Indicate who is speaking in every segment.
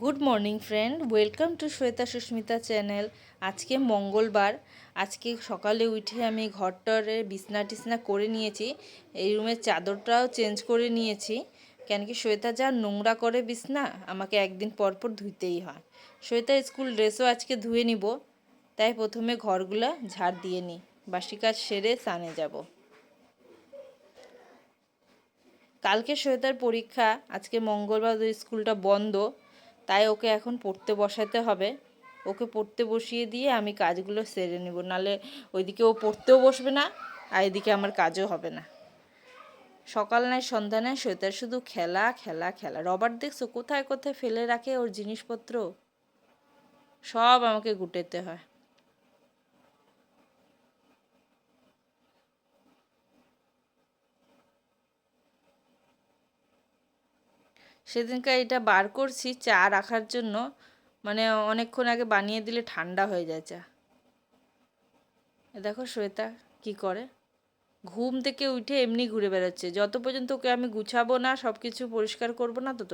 Speaker 1: Good morning friend, welcome to Shweta Susmita channel. আজকে মঙ্গলবার। আজকে সকালে উঠে আমি ঘরটারে বিছনা টিছনা করে নিয়েছি। এই রুমের চাদরটাও চেঞ্জ করে নিয়েছি, কেন কি শ্বেতা যা নোংরা করে বিছনা, আমাকে একদিন পর পর ধুইতেই হয়। শ্বেতার স্কুল ড্রেসও আজকে ধুয়ে নিব, তাই প্রথমে ঘরগুলা ঝাড় দিয়ে নিই, বাসি কাজ সেরে স্নানে যাব। কালকে শ্বেতার পরীক্ষা, আজকে মঙ্গলবার স্কুলটা বন্ধ, তাই ওকে এখন পড়তে বসাতে হবে। ওকে পড়তে বসিয়ে দিয়ে আমি কাজগুলো সেরে নেব, নাহলে ওইদিকে ও পড়তেও বসবে না আর এদিকে আমার কাজও হবে না। সকাল নাই সন্ধ্যা নাই শ্বেতার শুধু খেলা খেলা খেলা। রবার্ট দেখছো কোথায় কোথায় ফেলে রাখে ওর জিনিসপত্র, সব আমাকে গুটাতে হয়। সেদিনকার এটা বার করছি চা রাখার জন্য, মানে অনেকক্ষণ আগে বানিয়ে দিলে ঠান্ডা হয়ে যায় চা। দেখো শ্বেতা কি করে, ঘুম থেকে উঠে এমনি ঘুরে বেড়াচ্ছে। যত পর্যন্ত ওকে আমি গুছাবো না, সব কিছু পরিষ্কার করবো না, তত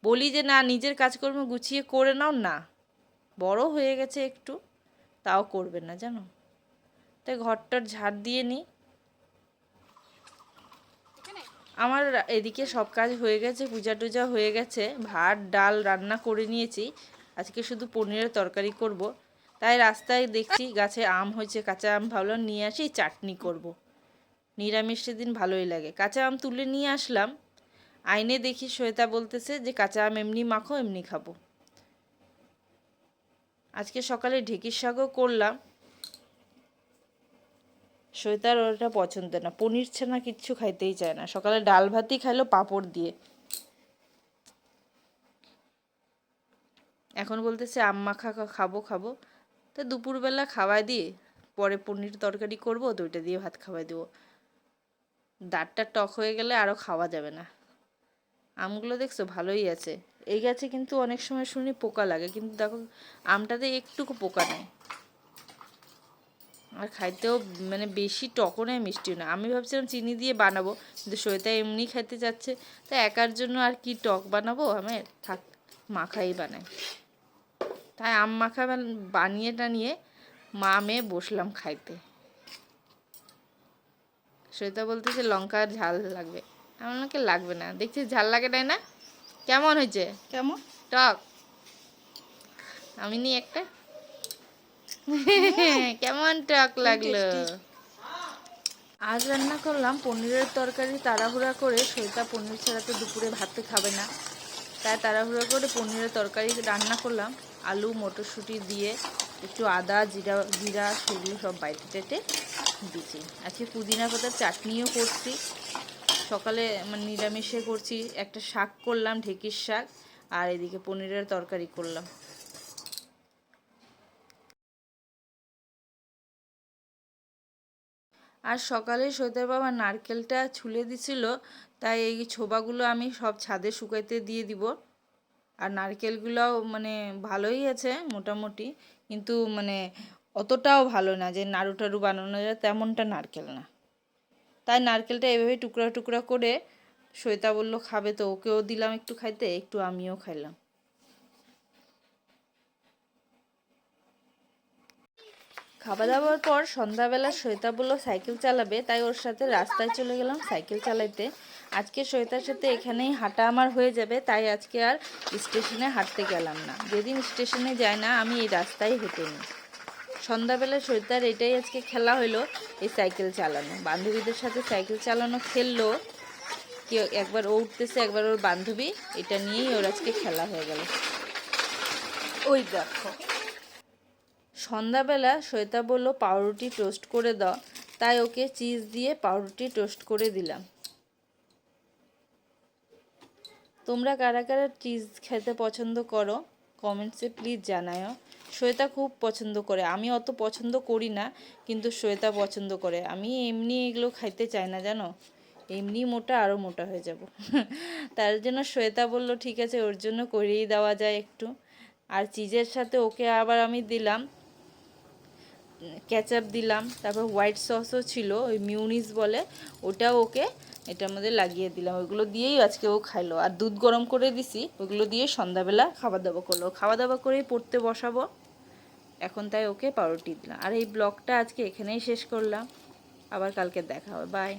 Speaker 1: বলি যে না নিজের কাজকর্ম গুছিয়ে করে নাও না। বড় হয়ে গেছে একটু, তাও করবে না জানো। তাই ঘরটার ঝাড় দিয়ে নিই। আমার এদিকে সব কাজ হয়ে গেছে, পূজা টুজা হয়ে গেছে, ভাত ডাল রান্না করে নিয়েছি। আজকে শুধু পনিরের তরকারি করব। তাই রাস্তায় দেখছি গাছে আম হয়েছে, কাঁচা আম ভাবলাম নিয়ে আসি চাটনি করব। নিরামিষ সেদিন ভালোই লাগে। কাঁচা আম তুলে নিয়ে আসলাম, আইনে দেখি শ্বেতা বলতেছে যে কাঁচা আম এমনি মাখো এমনি খাবো। আজকে সকালে ঢেঁকির শাকও করলাম। শ্বেতার ওটা পছন্দ না, পনির ছানা কিচ্ছু খাইতেই চায় না। সকালে ডাল ভাতই খাইলো পাঁপড় দিয়ে, এখন বলতেছে আম মাখা খাবো খাবো। তা দুপুরবেলা খাওয়াই দিই, পরে পনির তরকারি করবো তো ওইটা দিয়ে ভাত খাওয়াই দেবো। দাঁতটা টক হয়ে গেলে আরও খাওয়া যাবে না। আমগুলো দেখছো ভালোই আছে। এই গাছে কিন্তু অনেক সময় শুনি পোকা লাগে, কিন্তু দেখো আমটাতে একটুকু পোকা নেই। আর খাইতেও মানে বেশি টকও নেই মিষ্টিও না। আমি ভাবছিলাম চিনি দিয়ে বানাবো, কিন্তু শ্বেতা এমনি খাইতে যাচ্ছে, তাই একার জন্য আর কি টক বানাবো, আমি থাক মাখাই বানাই। তাই আম মাখা বানিয়ে টানিয়ে মা মেয়ে বসলাম খাইতে। শ্বেতা বলতেছে লঙ্কার ঝাল লাগবে, আমাকে লাগবে না, দেখছি ঝাল লাগে নাই না। কেমন হয়েছে? কেমন টক? আমি নি একটা কেমন টক লাগলো। আজ রান্না করলাম পনিরের তরকারি তাড়াহুড়া করে। শ্বেতা পনির ছাড়া তো দুপুরে ভাতে খাবে না, তাই তাড়াহুড়া করে পনিরের তরকারি রান্না করলাম। আলু মটরশুঁটি দিয়ে একটু আদা জিরা জিরা সেগুলো সব বাইটে টেটে দিয়েছি। আজকে পুদিনা পাতার চাটনিও করছি। সকালে মানে নিরামিষে করছি, একটা শাক করলাম ঢেঁকির শাক, আর এদিকে পনিরের তরকারি করলাম। আর সকালে সৈতার বাবা নারকেলটা ছুলে দিছিল, তাই এই ছোবাগুলো আমি সব ছাদে শুকাইতে দিয়ে দিব। আর নারকেলগুলোও মানে ভালোই আছে মোটামুটি, কিন্তু মানে অতটাও ভালো না যে নাড়ু টাড়ু বানানো যায় তেমনটা নারকেল না। তাই নারকেলটা এভাবে টুকরা টুকরা করে শ্বেতা বলল খাবে, তো ওকেও দিলাম একটু খাইতে, একটু আমিও খাইলাম। খাওয়া দাওয়ার পর সন্ধ্যাবেলা শ্বেতা বলল সাইকেল চালাবে, তাই ওর সাথে রাস্তায় চলে গেলাম সাইকেল চালাইতে। আজকে শ্বেতার সাথে এখানেই হাঁটা আমার হয়ে যাবে, তাই আজকে আর স্টেশনে হাঁটতে গেলাম না। যেদিন স্টেশনে যায় না আমি এই রাস্তায় হেঁটে নিই। সন্ধ্যাবেলা শ্বেতার এটাই আজকে খেলা হলো, এই সাইকেল চালানো। বান্ধবীদের সাথে সাইকেল চালানো খেললো, কেউ একবার ও উঠতেছে একবার ওর বান্ধবী, এটা নিয়েই ওর আজকে খেলা হয়ে গেল। ওই দেখো, সন্ধ্যাবেলা শ্বেতা বলল পাউরুটি টোস্ট করে দাও, তাই ওকে চিজ দিয়ে পাউরুটি টোস্ট করে দিলাম। তোমরা কারা কারা চিজ খেতে পছন্দ করো কমেন্টসে প্লিজ জানাও। শ্বেতা খুব পছন্দ করে, আমি অত পছন্দ করি না, কিন্তু শ্বেতা পছন্দ করে। আমি এমনি এগুলো খাইতে চাই না জানো, এমনি মোটা আরও মোটা হয়ে যাব। তার জন্য শ্বেতা বলল ঠিক আছে ওর জন্য করেই দেওয়া যায় একটু। আর চিজের সাথে ওকে আবার আমি দিলাম কেচাপ দিলাম, তারপর হোয়াইট সসও ছিল, ওই মিউনিস বলে, ওটাও ওকে এটার মধ্যে লাগিয়ে দিলাম, ওইগুলো দিয়েই আজকে ও খাইলো। আর দুধ গরম করে দিছি, ওইগুলো দিয়ে সন্ধ্যাবেলা খাওয়া দাওয়া করলো। খাওয়া দাওয়া করেই পড়তে বসাবো এখন, তাই ওকে পাউরুটি দিলাম। আর এই ব্লগটা আজকে এখানেই শেষ করলাম, আবার কালকে দেখা হবে, বাই।